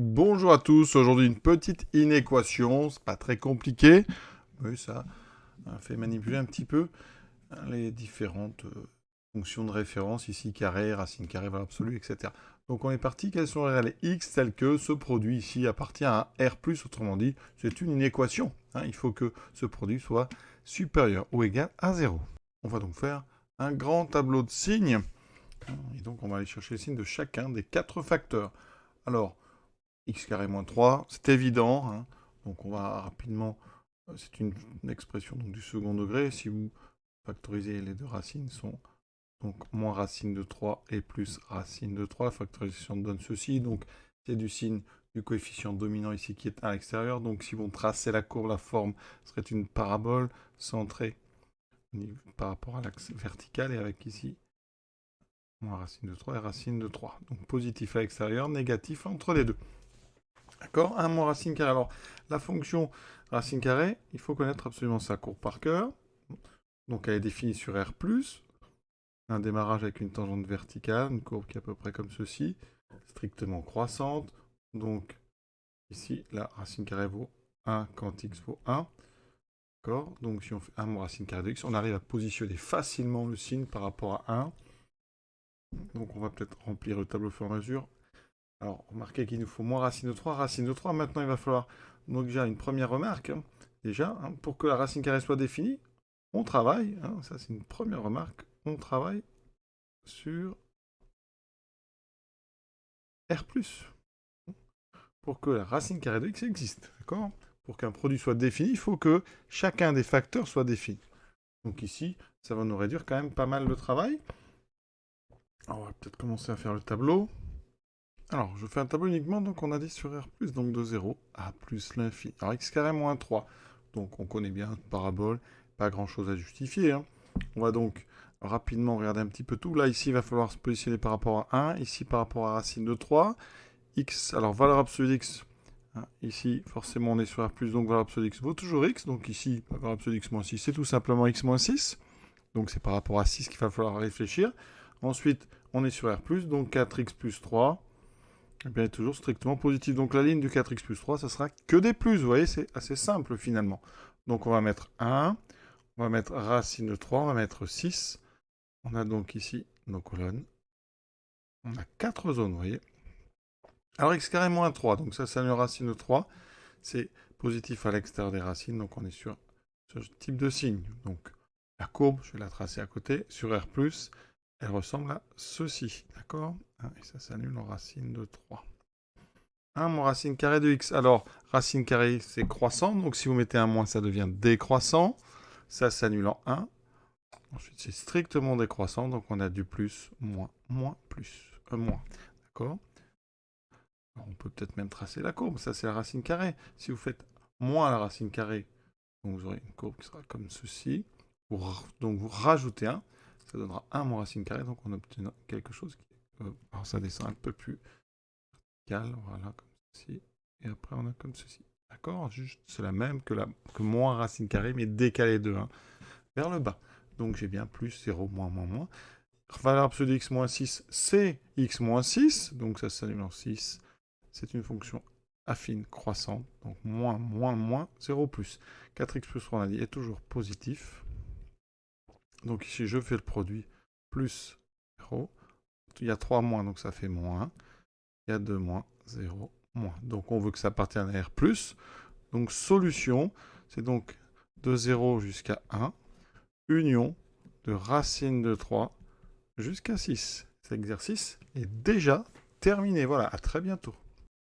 Bonjour à tous, aujourd'hui une petite inéquation, c'est pas très compliqué, mais ça fait manipuler un petit peu les différentes fonctions de référence, ici carré, racine carrée, valeur absolue, etc. Donc on est parti, quelles sont les réels x telles que ce produit ici appartient à R+, autrement dit, c'est une inéquation. Il faut que ce produit soit supérieur ou égal à 0. On va donc faire un grand tableau de signes, et donc on va aller chercher les signes de chacun des 4 facteurs. Alors, x carré moins 3, c'est évident. Donc on va rapidement, c'est une expression donc, du second degré. Si vous factorisez, les deux racines sont donc moins racine de 3 et plus racine de 3. La factorisation donne ceci. Donc c'est du signe du coefficient dominant ici qui est à l'extérieur. Donc si vous tracez la courbe, la forme serait une parabole centrée par rapport à l'axe vertical et avec ici moins racine de 3 et racine de 3. Donc positif à l'extérieur, négatif entre les deux. D'accord? Un moins racine carrée. Alors, la fonction racine carrée, il faut connaître absolument sa courbe par cœur. Donc, elle est définie sur R+. Un démarrage avec une tangente verticale, une courbe qui est à peu près comme ceci, strictement croissante. Donc, ici, la racine carrée vaut 1 quand x vaut 1. D'accord? Donc, si on fait 1 moins racine carrée de x, on arrive à positionner facilement le signe par rapport à 1. Donc, on va peut-être remplir le tableau au fur et à mesure. Alors, remarquez qu'il nous faut moins racine de 3. Racine de 3, maintenant, il va falloir donc déjà une première remarque. Déjà, pour que la racine carrée soit définie, on travaille, ça c'est une première remarque, on travaille sur R+. Pour que la racine carrée de x existe, d'accord? Pour qu'un produit soit défini, il faut que chacun des facteurs soit défini. Donc ici, ça va nous réduire quand même pas mal le travail. Alors, on va peut-être commencer à faire le tableau. Alors, je fais un tableau uniquement, donc on a dit sur R+, donc de 0 à plus l'infini. Alors, x carré moins 3, donc on connaît bien parabole, pas grand-chose à justifier. On va donc rapidement regarder un petit peu tout. Là, ici, il va falloir se positionner par rapport à 1, ici par rapport à racine de 3. X, alors valeur absolue d'x, ici, forcément, on est sur R+, donc valeur absolue d'x vaut toujours x. Donc ici, valeur absolue d'x moins 6, c'est tout simplement x moins 6. Donc c'est par rapport à 6 qu'il va falloir réfléchir. Ensuite, on est sur R+, donc 4x plus 3. Eh bien, toujours strictement positif. Donc la ligne du 4x plus 3, ça sera que des plus. Vous voyez, c'est assez simple finalement. Donc on va mettre 1, on va mettre racine de 3, on va mettre 6. On a donc ici nos colonnes. On a 4 zones, vous voyez. Alors x carré moins 3, donc ça c'est une racine de 3. C'est positif à l'extérieur des racines, donc on est sur ce type de signe. Donc la courbe, je vais la tracer à côté. Sur R+, elle ressemble à ceci, d'accord? Et ça s'annule en racine de 3. 1 moins racine carrée de x. Alors, racine carrée, c'est croissant. Donc, si vous mettez un moins, ça devient décroissant. Ça s'annule en 1. Ensuite, c'est strictement décroissant. Donc, on a du plus, moins, moins, plus. Moins. D'accord? On peut peut-être même tracer la courbe. Ça, c'est la racine carrée. Si vous faites moins la racine carrée, donc vous aurez une courbe qui sera comme ceci. Donc, vous rajoutez 1. Ça donnera 1 moins racine carrée. Donc, on obtient quelque chose qui... alors, ça descend un peu plus vertical. Voilà, comme ceci. Et après, on a comme ceci. D'accord? Juste, c'est la même que moins racine carrée, mais décalée de 1 vers le bas. Donc, j'ai bien plus 0, moins, moins, moins. Valeur absolue de x moins 6, c'est x moins 6. Donc, ça s'annule en 6. C'est une fonction affine croissante. Donc, moins, moins, moins, 0 plus. 4x plus 3, on a dit, est toujours positif. Donc, ici, je fais le produit plus 0. Il y a 3 moins, donc ça fait moins 1. Il y a 2 moins, 0, moins. Donc on veut que ça appartienne à R+. Donc solution, c'est donc de 0 jusqu'à 1, union de racine de 3 jusqu'à 6. Cet exercice est déjà terminé. Voilà, à très bientôt.